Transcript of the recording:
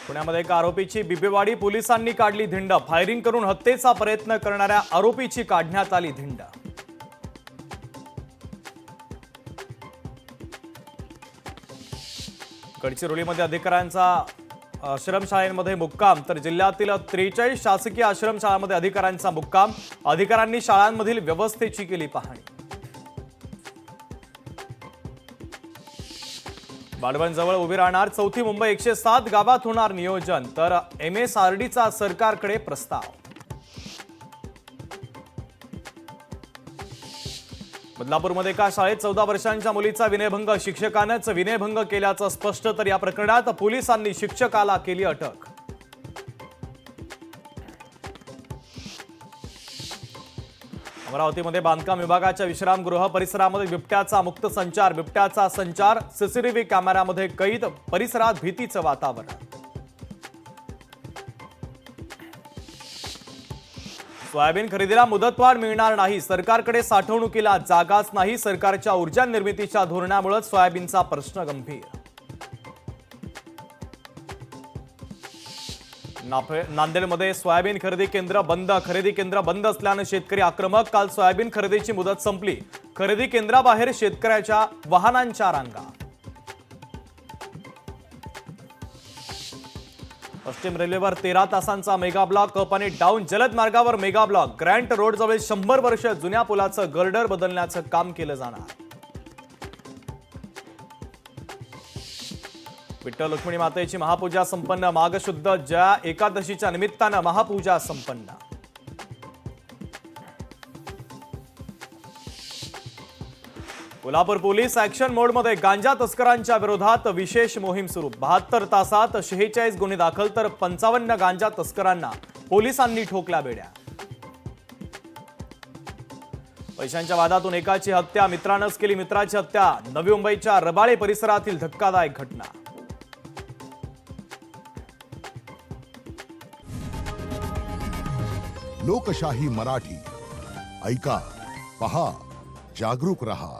पुण्यामध्ये एका आरोपीची बिबेवाडी पोलिसांनी काढली धिंड। फायरिंग करून हत्येचा प्रयत्न करणाऱ्या आरोपीची काढण्यात आली धिंड। गडचिरोलीमध्ये अधिकाऱ्यांचा आश्रमशाळांमध्ये मुक्काम, तर जिल्ह्यातील 43 शासकीय आश्रमशाळांमध्ये अधिकाऱ्यांचा मुक्काम। अधिकाऱ्यांनी शाळांमधील व्यवस्थेची केली पाहणी। वाढवणजवळ उभी राहणार चौथी मुंबई, 107 गावात होणार नियोजन, तर MSRDचा सरकारकडे प्रस्ताव। बदलापूरमध्ये एका शाळेत 14 वर्षांच्या मुलीचा विनयभंग, शिक्षकानंच विनयभंग केल्याचं स्पष्ट, तर या प्रकरणात पोलिसांनी शिक्षकाला केली अटक। अमरावतीमध्ये बांधकाम विभागाच्या विश्रामगृह परिसरामध्ये बिबट्याचा मुक्त संचार। बिबट्याचा संचार सीसीटीव्ही कॅमेऱ्यामध्ये कैद, परिसरात भीतीचं वातावरण। सोयाबीन खरेदीला मुदतवाढ मिळणार नाही, सरकारकडे साठवणुकीला जागाच नाही, सरकारच्या ऊर्जा निर्मितीच्या धोरणामुळे सोयाबीनचा प्रश्न गंभीर। नांदेडमध्ये सोयाबीन खरेदी केंद्र बंद, खरेदी केंद्र बंद असल्याने शेतकरी आक्रमक। काल सोयाबीन खरेदीची मुदत संपली, खरेदी केंद्राबाहेर शेतकऱ्याच्या वाहनांच्या रांगा। पश्चिम रेल्वेवर 13 तासांचा मेगा ब्लॉक, अप आणि डाऊन जलद मार्गावर मेगा ब्लॉक। ग्रँट रोड जवळ 100 वर्ष जुन्या पुलाचं गर्डर बदलण्याचं काम केलं जाणार। विठ्ठल रुक्मिणी मातेची महापूजा संपन्न, माघ शुद्ध जया एकादशीच्या निमित्तानं महापूजा संपन्न। कोल्हापूर पोलीस ऍक्शन मोडमध्ये, गांजा तस्करांच्या विरोधात विशेष मोहीम सुरू। 72 तासात 46 गुन्हे दाखल, तर 55 गांजा तस्करांना पोलिसांनी ठोकल्या बेड्या। पैशांच्या वादातून एकाची हत्या, मित्रानंच केली मित्राची हत्या। नवी मुंबईच्या रबाळे परिसरातील धक्कादायक घटना। लोकशाही मराठी ऐका, पहा, जागरूक रहा।